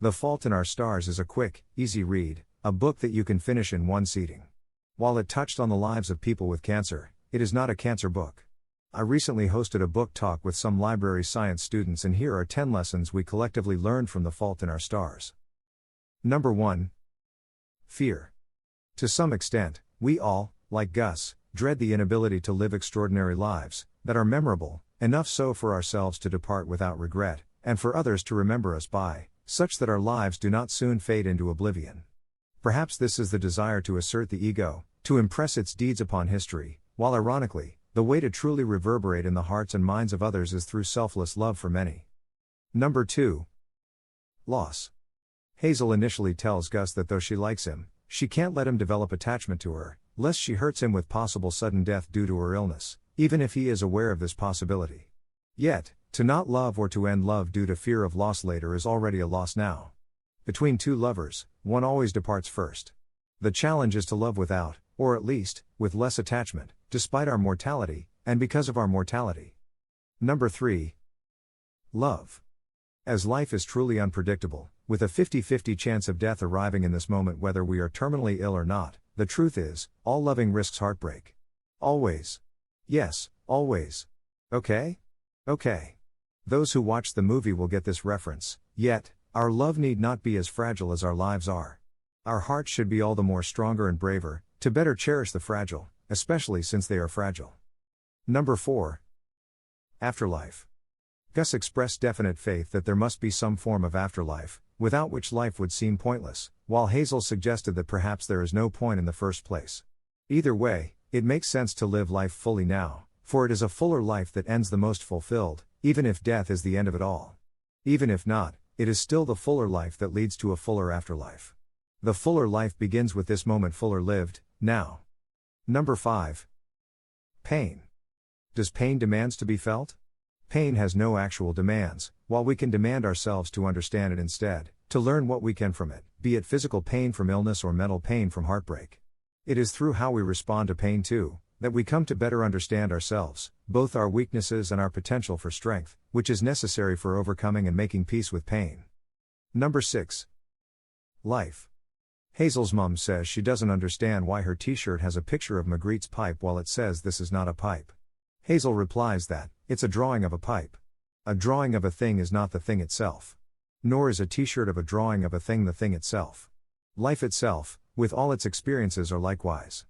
The Fault in Our Stars is a quick, easy read, a book that you can finish in one sitting. While it touched on the lives of people with cancer, it is not a cancer book. I recently hosted a book talk with some library science students, and here are 10 lessons we collectively learned from The Fault in Our Stars. Number 1. Fear. To some extent, we all, like Gus, dread the inability to live extraordinary lives that are memorable, enough so for ourselves to depart without regret, and for others to remember us by, such that our lives do not soon fade into oblivion. Perhaps this is the desire to assert the ego, to impress its deeds upon history, while ironically, the way to truly reverberate in the hearts and minds of others is through selfless love for many. Number 2. Loss. Hazel initially tells Gus that though she likes him, she can't let him develop attachment to her, lest she hurts him with possible sudden death due to her illness, even if he is aware of this possibility. Yet, to not love or to end love due to fear of loss later is already a loss now. Between two lovers, one always departs first. The challenge is to love without, or at least, with less attachment, despite our mortality, and because of our mortality. Number 3. Love. As life is truly unpredictable, with a 50-50 chance of death arriving in this moment whether we are terminally ill or not, the truth is, all loving risks heartbreak. Always. Yes, always. Okay? Okay. Those who watch the movie will get this reference, yet, our love need not be as fragile as our lives are. Our hearts should be all the more stronger and braver, to better cherish the fragile, especially since they are fragile. Number 4. Afterlife. Gus expressed definite faith that there must be some form of afterlife, without which life would seem pointless, while Hazel suggested that perhaps there is no point in the first place. Either way, it makes sense to live life fully now, for it is a fuller life that ends the most fulfilled, even if death is the end of it all. Even if not, it is still the fuller life that leads to a fuller afterlife. The fuller life begins with this moment fuller lived, now. Number 5. Pain. Does pain demands to be felt? Pain has no actual demands, while we can demand ourselves to understand it instead, to learn what we can from it, be it physical pain from illness or mental pain from heartbreak. It is through how we respond to pain too, that we come to better understand ourselves, both our weaknesses and our potential for strength, which is necessary for overcoming and making peace with pain. Number 6. Life. Hazel's mom says she doesn't understand why her t-shirt has a picture of Magritte's pipe while it says this is not a pipe. Hazel replies that, it's a drawing of a pipe. A drawing of a thing is not the thing itself. Nor is a t-shirt of a drawing of a thing the thing itself. Life itself, with all its experiences are likewise.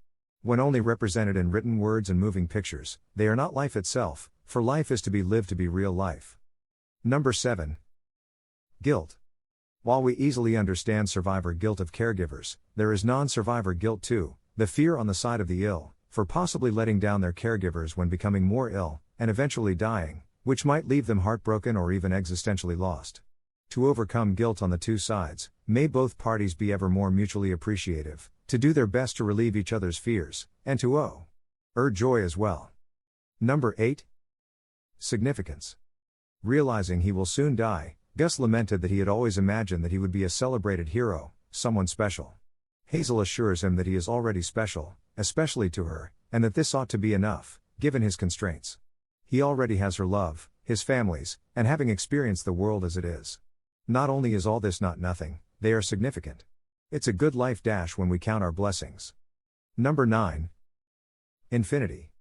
When only represented in written words and moving pictures, they are not life itself, for life is to be lived to be real life. Number 7. Guilt. While we easily understand survivor guilt of caregivers, there is non-survivor guilt too, the fear on the side of the ill, for possibly letting down their caregivers when becoming more ill, and eventually dying, which might leave them heartbroken or even existentially lost. To overcome guilt on the two sides, may both parties be ever more mutually appreciative, to do their best to relieve each other's fears, and to owe joy as well. Number 8. Significance. Realizing he will soon die, Gus lamented that he had always imagined that he would be a celebrated hero, someone special. Hazel assures him that he is already special, especially to her, and that this ought to be enough, given his constraints. He already has her love, his family's, and having experienced the world as it is. Not only is all this not nothing, they are significant. It's a good life dash when we count our blessings. Number 9. Infinity.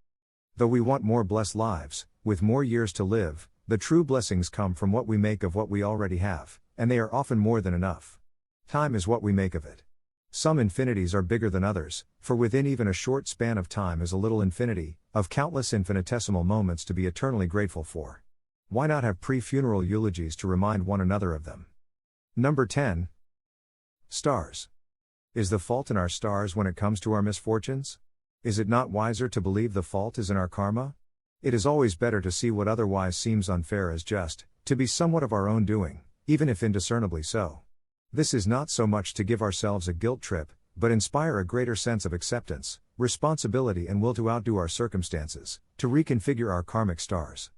Though we want more blessed lives, with more years to live, the true blessings come from what we make of what we already have, and they are often more than enough. Time is what we make of it. Some infinities are bigger than others, for within even a short span of time is a little infinity, of countless infinitesimal moments to be eternally grateful for. Why not have pre-funeral eulogies to remind one another of them? Number 10. Stars. Is the fault in our stars when it comes to our misfortunes? Is it not wiser to believe the fault is in our karma? It is always better to see what otherwise seems unfair as just, to be somewhat of our own doing, even if indiscernibly so. This is not so much to give ourselves a guilt trip, but inspire a greater sense of acceptance, responsibility and will to outdo our circumstances, to reconfigure our karmic stars.